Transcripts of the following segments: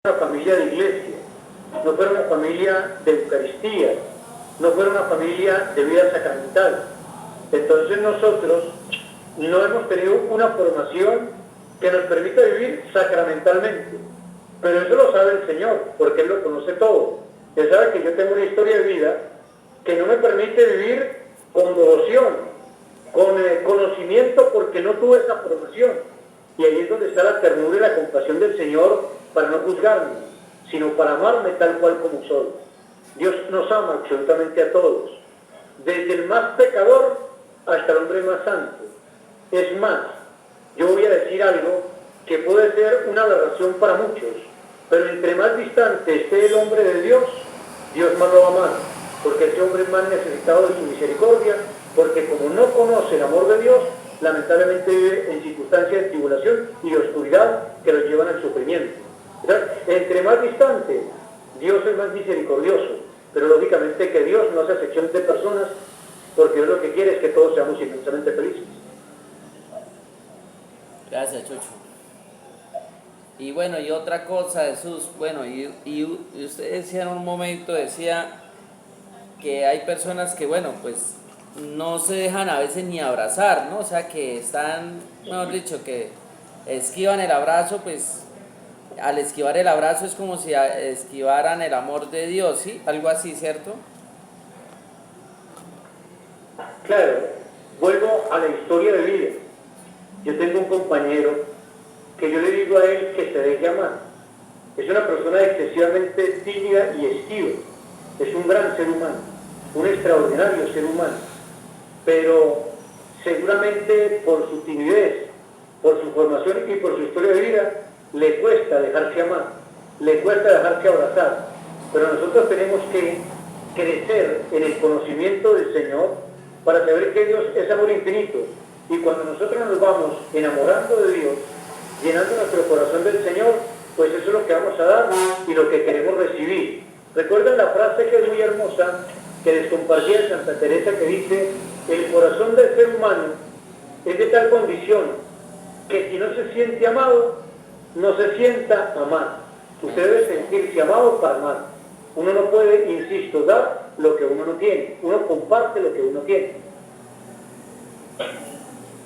una familia de iglesia, no fuera una familia de Eucaristía, no fuera una familia de vida sacramental. Entonces nosotros no hemos tenido una formación que nos permita vivir sacramentalmente. Pero eso lo sabe el Señor, porque Él lo conoce todo. Él sabe que yo tengo una historia de vida que no me permite vivir con devoción, con conocimiento, porque no tuve esa formación. Y ahí es donde está la ternura y la compasión del Señor para no juzgarme, sino para amarme tal cual como soy. Dios nos ama absolutamente a todos, desde el más pecador hasta el hombre más santo. Es más, yo voy a decir algo que puede ser una aberración para muchos, pero entre más distante esté el hombre de Dios, Dios más lo va a amar, porque ese hombre es más necesitado de su misericordia, porque como no conoce el amor de Dios, lamentablemente vive en circunstancias de tribulación y de oscuridad que los llevan al sufrimiento. ¿Verdad? Entre más distante, Dios es más misericordioso, pero lógicamente que Dios no hace acepción de personas, porque Dios lo que quiere es que todos seamos inmensamente felices. Gracias, Chucho. Y bueno, y otra cosa, Jesús, bueno, y usted decía en un momento, decía que hay personas que, bueno, pues no se dejan a veces ni abrazar, ¿no? O sea, que están, mejor dicho, que esquivan el abrazo, pues al esquivar el abrazo es como si esquivaran el amor de Dios, ¿sí? Algo así, ¿cierto? Claro, vuelvo a la historia de vida. Yo tengo un compañero que yo le digo a él que se deje amar. Es una persona excesivamente tímida y esquiva. Es un gran ser humano, un extraordinario ser humano. Pero seguramente por su timidez, por su formación y por su historia de vida, le cuesta dejarse amar, le cuesta dejarse abrazar. Pero nosotros tenemos que crecer en el conocimiento del Señor para saber que Dios es amor infinito. Y cuando nosotros nos vamos enamorando de Dios, llenando nuestro corazón del Señor, pues eso es lo que vamos a dar y lo que queremos recibir. ¿Recuerdan la frase que es muy hermosa, que les compartía de Santa Teresa, que dice: el corazón del ser humano es de tal condición que si no se siente amado, no se sienta amar. Usted debe sentirse amado para amar. Uno no puede, insisto, dar lo que uno no tiene. Uno comparte lo que uno tiene.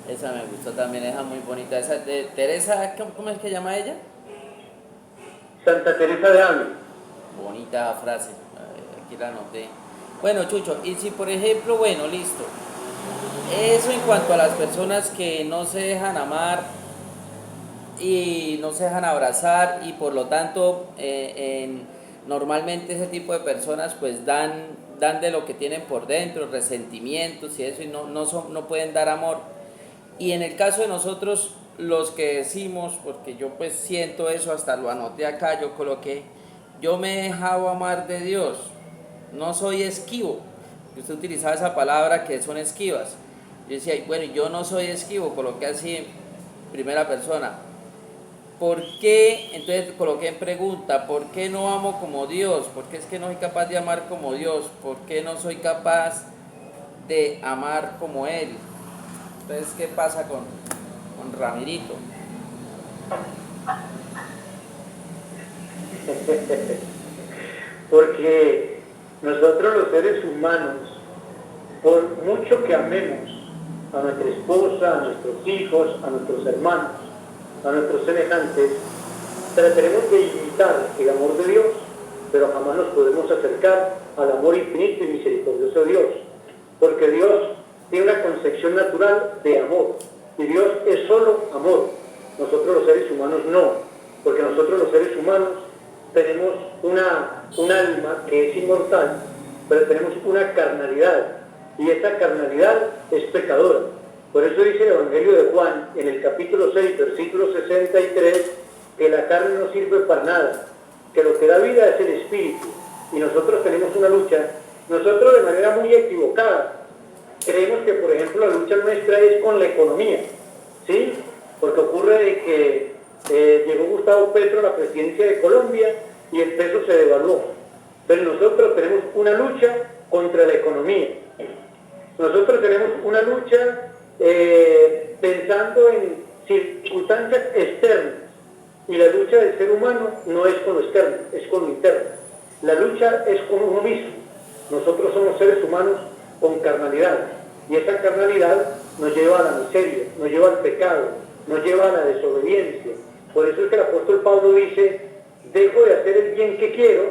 Esa me gustó también, esa muy bonita. Esa de Teresa, ¿cómo es que llama ella? Santa Teresa de Ávila. Bonita frase, aquí la anoté. Bueno, Chucho, y si por ejemplo, bueno, listo. Eso en cuanto a las personas que no se dejan amar y no se dejan abrazar y por lo tanto normalmente ese tipo de personas pues dan de lo que tienen por dentro, resentimientos y eso, y no pueden dar amor. Y en el caso de nosotros, los que decimos, porque yo pues siento eso, hasta lo anoté acá, yo coloqué: yo me he dejado amar de Dios, no soy esquivo. Usted utilizaba esa palabra que son esquivas. Yo decía, bueno, yo no soy esquivo, coloqué así en primera persona. ¿Por qué? Entonces coloqué en pregunta: ¿por qué no amo como Dios? ¿Por qué es que no soy capaz de amar como Dios? ¿Por qué no soy capaz de amar como Él? Entonces, ¿qué pasa con Ramirito? Porque nosotros los seres humanos, por mucho que amemos a nuestra esposa, a nuestros hijos, a nuestros hermanos, a nuestros semejantes, trataremos de imitar el amor de Dios, pero jamás nos podemos acercar al amor infinito y misericordioso de Dios, porque Dios tiene una concepción natural de amor, y Dios es solo amor. Nosotros los seres humanos no, porque nosotros los seres humanos tenemos un alma que es inmortal, pero tenemos una carnalidad, y esa carnalidad es pecadora. Por eso dice el Evangelio de Juan, en el capítulo 6, versículo 63, que la carne no sirve para nada, que lo que da vida es el espíritu. Y nosotros tenemos una lucha. Nosotros, de manera muy equivocada, creemos que, por ejemplo, la lucha nuestra es con la economía, ¿sí? Porque ocurre de que llegó Gustavo Petro a la presidencia de Colombia y el peso se devaluó. Pero nosotros tenemos una lucha contra la economía. Nosotros tenemos una lucha pensando en circunstancias externas, Y la lucha del ser humano no es con lo externo, es con lo interno. La lucha es con uno mismo. Nosotros somos seres humanos con carnalidad. Y esa carnalidad nos lleva a la miseria, nos lleva al pecado, nos lleva a la desobediencia. Por eso es que el apóstol Pablo dice, dejo de hacer el bien que quiero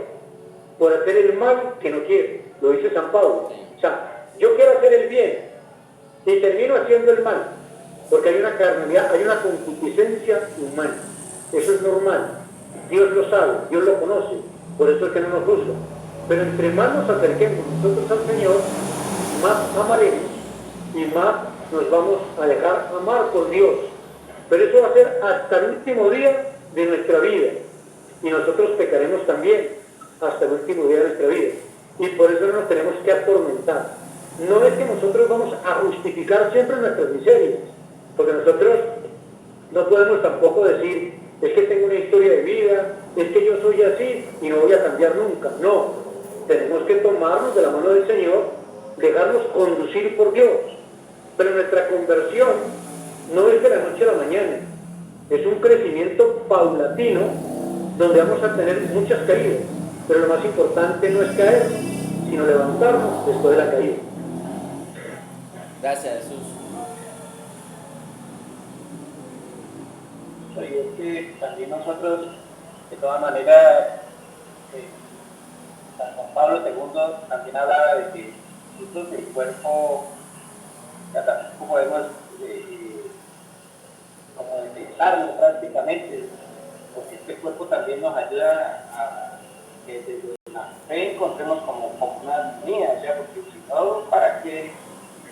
por hacer el mal que no quiero. Lo dice San Pablo. O sea, yo quiero hacer el bien y termino haciendo el mal, porque hay una carnalidad, hay una concupiscencia humana. Eso es normal. Dios lo sabe, Dios lo conoce, por eso es que no nos juzga. Pero entre más nos acerquemos nosotros al Señor, más amaremos y más nos vamos a dejar amar por Dios. Pero eso va a ser hasta el último día de nuestra vida. Y nosotros pecaremos también hasta el último día de nuestra vida. Y por eso no nos tenemos que atormentar. No es que nosotros vamos a justificar siempre nuestras miserias, porque nosotros no podemos tampoco decir, es que tengo una historia de vida, es que yo soy así y no voy a cambiar nunca. No, tenemos que tomarnos de la mano del Señor, dejarnos conducir por Dios. Pero nuestra conversión no es de la noche a la mañana, es un crecimiento paulatino donde vamos a tener muchas caídas, pero lo más importante no es caer, sino levantarnos después de la caída. Gracias, Jesús. Y es que también nosotros, de todas maneras, San Juan Pablo II también hablaba de que nosotros el cuerpo, ya tampoco podemos como utilizarlo prácticamente, porque este cuerpo también nos ayuda a que desde la fe encontremos como una armonía, o sea, porque si no, ¿para qué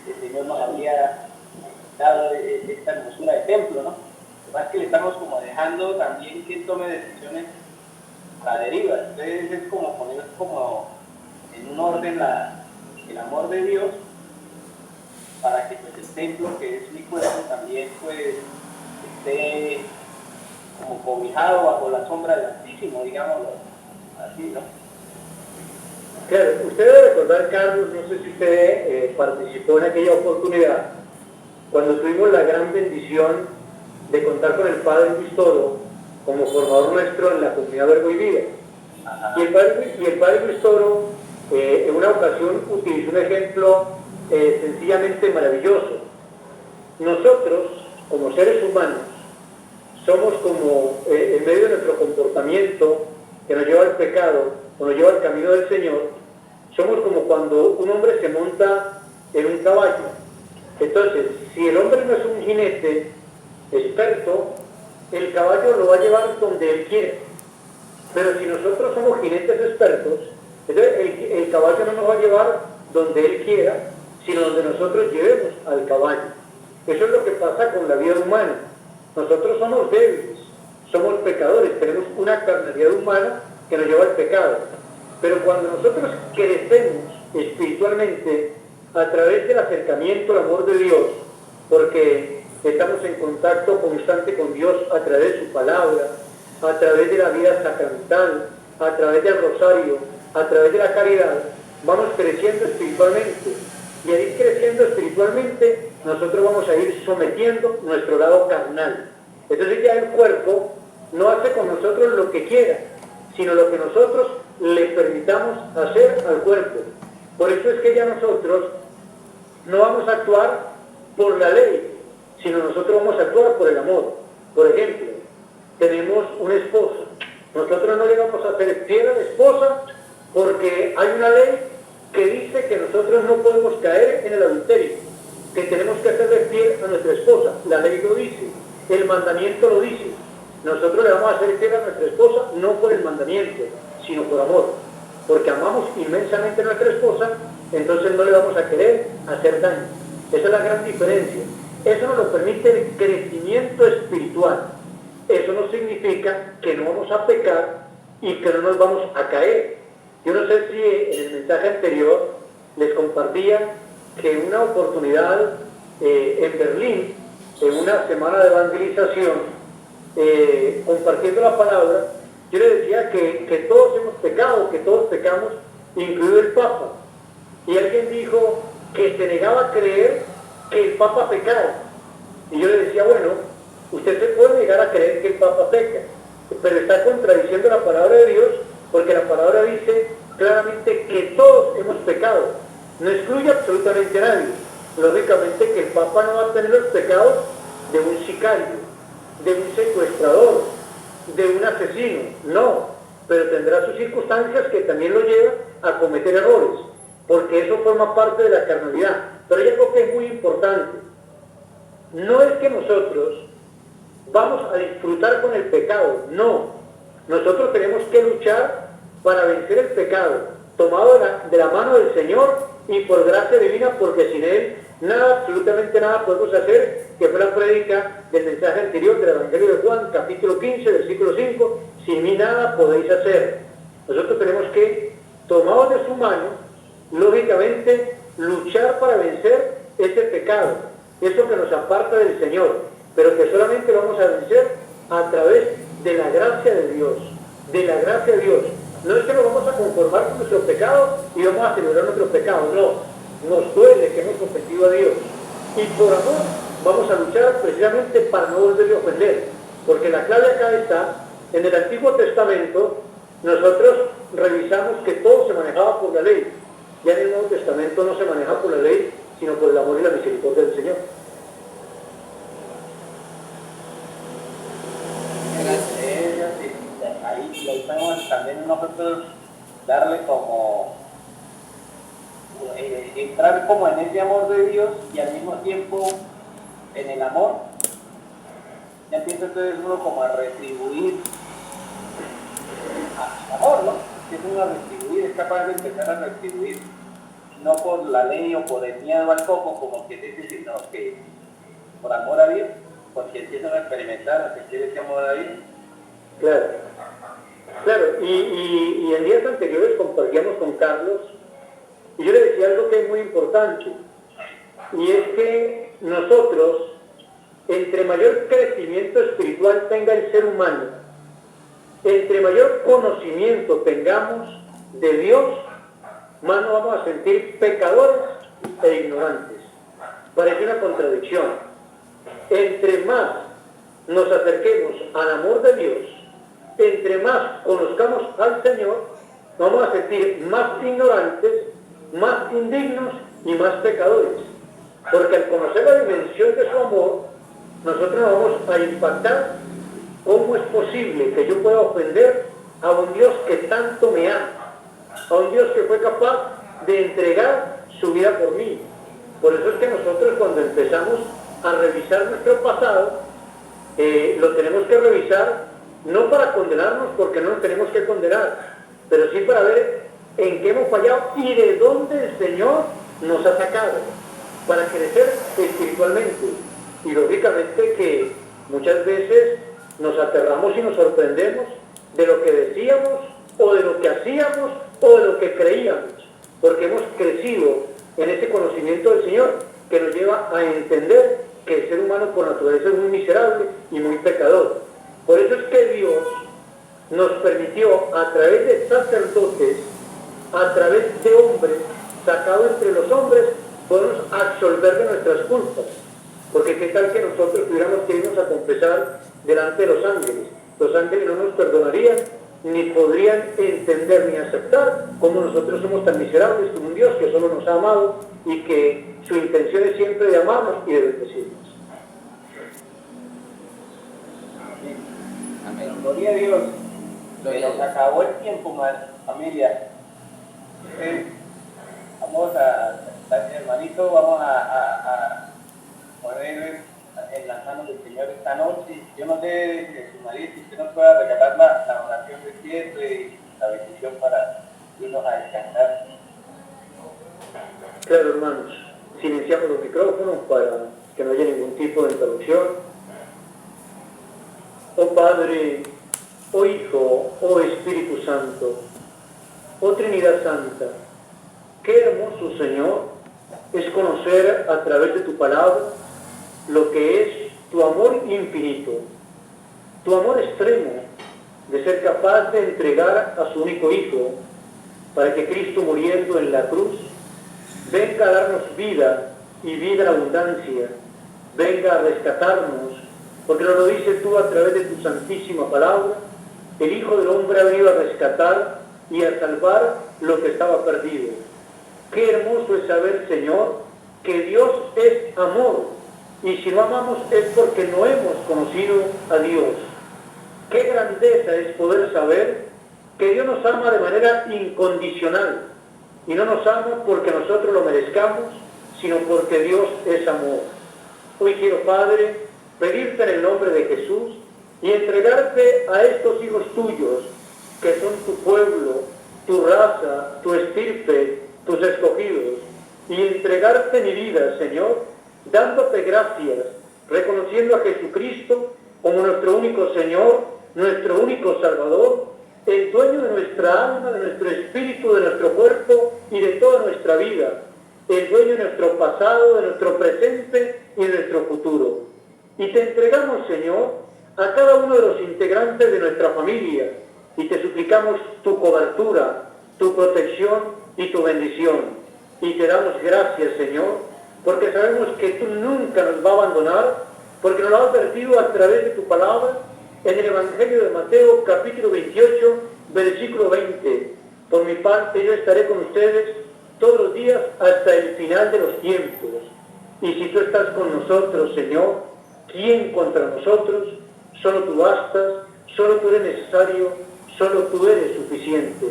el Señor nos habría dado esta hermosura de templo, ¿no? Lo que pasa es que le estamos como dejando también que tome decisiones a la deriva. Entonces es como poner como en un orden el amor de Dios para que pues el templo que es mi cuerpo también pues esté como cobijado bajo la sombra del Altísimo, digámoslo así, ¿no? Claro, usted debe recordar, Carlos, no sé si usted participó en aquella oportunidad, cuando tuvimos la gran bendición de contar con el Padre Luis Toro como formador nuestro en la comunidad Verbo y Vida. Y el Padre Luis Toro en una ocasión utilizó un ejemplo sencillamente maravilloso. Nosotros, como seres humanos, somos como en medio de nuestro comportamiento que nos lleva al pecado o nos lleva al camino del Señor, somos como cuando un hombre se monta en un caballo. Entonces, si el hombre no es un jinete experto, el caballo lo va a llevar donde él quiera. Pero si nosotros somos jinetes expertos, entonces el caballo no nos va a llevar donde él quiera, sino donde nosotros llevemos al caballo. Eso es lo que pasa con la vida humana. Nosotros somos débiles, somos pecadores, tenemos una carnalidad humana que nos lleva al pecado. Pero cuando nosotros crecemos espiritualmente a través del acercamiento al amor de Dios, porque estamos en contacto constante con Dios a través de su palabra, a través de la vida sacramental, a través del rosario, a través de la caridad, vamos creciendo espiritualmente. Y al ir creciendo espiritualmente, nosotros vamos a ir sometiendo nuestro lado carnal. Entonces ya el cuerpo no hace con nosotros lo que quiera, sino lo que nosotros le permitamos hacer al cuerpo. Por eso es que ya nosotros no vamos a actuar por la ley, sino nosotros vamos a actuar por el amor. Por ejemplo, tenemos una esposa. Nosotros no le vamos a hacer fiel a la esposa porque hay una ley que dice que nosotros no podemos caer en el adulterio, que tenemos que hacerle fiel a nuestra esposa. La ley lo dice, el mandamiento lo dice. Nosotros le vamos a hacer fiel a nuestra esposa no por el mandamiento, sino por amor. Porque amamos inmensamente a nuestra esposa, entonces no le vamos a querer hacer daño. Esa es la gran diferencia. Eso nos lo permite el crecimiento espiritual. Eso no significa que no vamos a pecar y que no nos vamos a caer. Yo no sé si en el mensaje anterior les compartía que en una oportunidad en Berlín, en una semana de evangelización, compartiendo la palabra, yo le decía que todos hemos pecado, que todos pecamos, incluido el Papa. Y alguien dijo que se negaba a creer que el Papa pecara. Y yo le decía, bueno, usted se puede negar a creer que el Papa peca, pero está contradiciendo la palabra de Dios, porque la palabra dice claramente que todos hemos pecado. No excluye absolutamente a nadie. Lógicamente que el Papa no va a tener los pecados de un sicario, de un secuestrador, de un asesino, no, pero tendrá sus circunstancias que también lo llevan a cometer errores, porque eso forma parte de la carnalidad. Pero hay algo que es muy importante. No es que nosotros vamos a disfrutar con el pecado, no. Nosotros tenemos que luchar para vencer el pecado, tomado de la mano del Señor y por gracia divina, porque sin Él nada, absolutamente nada podemos hacer, que fue la prédica del mensaje anterior del Evangelio de Juan, capítulo 15, versículo 5, sin mí nada podéis hacer. Nosotros tenemos que, tomados de su mano, lógicamente, luchar para vencer ese pecado, eso que nos aparta del Señor, pero que solamente vamos a vencer a través de la gracia de Dios, de la gracia de Dios. No es que nos vamos a conformar con nuestros pecados y vamos a celebrar nuestros pecados, no. Nos duele que hemos ofendido a Dios. Y por amor vamos a luchar precisamente para no volverle a ofender. Porque la clave acá está, en el Antiguo Testamento, nosotros revisamos que todo se manejaba por la ley. Ya en el Nuevo Testamento no se maneja por la ley, sino por el amor y la misericordia del Señor. Ahí podemos también nosotros darle como entrar como en ese amor de Dios y al mismo tiempo en el amor. Ya empieza entonces uno como a retribuir el amor, ¿no? Es uno a retribuir, es capaz de empezar a retribuir, no por la ley o por el miedo al coco, como que dice, sino que por amor a Dios, porque empiezan a experimentar, a sentir ese amor a Dios. Claro, claro, y en días anteriores compartíamos con Carlos, y yo le decía algo que es muy importante, y es que nosotros, entre mayor crecimiento espiritual tenga el ser humano, entre mayor conocimiento tengamos de Dios, más nos vamos a sentir pecadores e ignorantes. Parece una contradicción. Entre más nos acerquemos al amor de Dios, entre más conozcamos al Señor, nos vamos a sentir más ignorantes, más indignos y más pecadores. Porque al conocer la dimensión de su amor, nosotros nos vamos a impactar. ¿Cómo es posible que yo pueda ofender a un Dios que tanto me ama? A un Dios que fue capaz de entregar su vida por mí. Por eso es que nosotros, cuando empezamos a revisar nuestro pasado, lo tenemos que revisar no para condenarnos, porque no nos tenemos que condenar, pero sí para ver en qué hemos fallado y de dónde el Señor nos ha sacado para crecer espiritualmente. Y lógicamente que muchas veces nos aterramos y nos sorprendemos de lo que decíamos o de lo que hacíamos o de lo que creíamos, porque hemos crecido en ese conocimiento del Señor que nos lleva a entender que el ser humano por naturaleza es muy miserable y muy pecador. Por eso es que Dios nos permitió, a través de sacerdotes, a través de hombres, sacados entre los hombres, podemos absolver de nuestras culpas. Porque qué tal que nosotros tuviéramos que irnos a confesar delante de los ángeles. Los ángeles no nos perdonarían, ni podrían entender ni aceptar cómo nosotros somos tan miserables como un Dios que solo nos ha amado y que su intención es siempre de amarnos y de bendecirnos. Amén. Gloria a Dios. Se nos acabó el tiempo, familia. Vamos a, hermanito, vamos a poner en las manos del Señor esta noche. Yo no sé, su marido, si usted nos pueda regalar la oración de cierre y la bendición para irnos a descansar. Claro, hermanos, silenciamos los micrófonos para que no haya ningún tipo de interrupción. Oh Padre, oh Hijo, oh Espíritu Santo, oh Trinidad Santa, qué hermoso, Señor, es conocer a través de tu palabra lo que es tu amor infinito, tu amor extremo de ser capaz de entregar a su único Hijo para que Cristo, muriendo en la cruz, venga a darnos vida y vida en abundancia, venga a rescatarnos, porque nos lo dices tú a través de tu santísima palabra, el Hijo del Hombre ha venido a rescatar y a salvar lo que estaba perdido. Qué hermoso es saber, Señor, que Dios es amor, y si no amamos es porque no hemos conocido a Dios. Qué grandeza es poder saber que Dios nos ama de manera incondicional, y no nos ama porque nosotros lo merezcamos, sino porque Dios es amor. Hoy quiero, Padre, pedirte en el nombre de Jesús y entregarte a estos hijos tuyos, que son tu pueblo, tu raza, tu estirpe, tus escogidos, y entregarte mi vida, Señor, dándote gracias, reconociendo a Jesucristo como nuestro único Señor, nuestro único Salvador, el dueño de nuestra alma, de nuestro espíritu, de nuestro cuerpo y de toda nuestra vida, el dueño de nuestro pasado, de nuestro presente y de nuestro futuro. Y te entregamos, Señor, a cada uno de los integrantes de nuestra familia, y te suplicamos tu cobertura, tu protección y tu bendición. Y te damos gracias, Señor, porque sabemos que tú nunca nos vas a abandonar, porque nos lo has advertido a través de tu palabra en el Evangelio de Mateo, capítulo 28, versículo 20. Por mi parte, yo estaré con ustedes todos los días hasta el final de los tiempos. Y si tú estás con nosotros, Señor, ¿quién contra nosotros? Solo tú bastas, solo tú eres necesario, solo tú eres suficiente.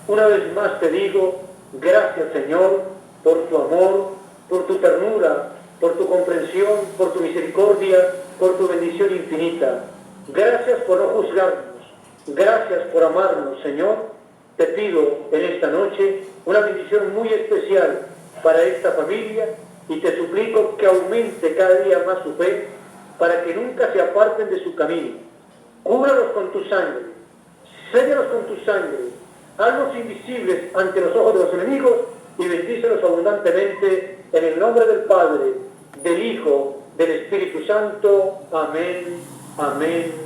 Una vez más te digo, gracias, Señor, por tu amor, por tu ternura, por tu comprensión, por tu misericordia, por tu bendición infinita. Gracias por no juzgarnos, gracias por amarnos, Señor. Te pido en esta noche una bendición muy especial para esta familia y te suplico que aumente cada día más su fe para que nunca se aparten de su camino. Cúbralos con tu sangre, séllalos con tu sangre, hazlos invisibles ante los ojos de los enemigos y bendícelos abundantemente en el nombre del Padre, del Hijo, del Espíritu Santo. Amén, amén.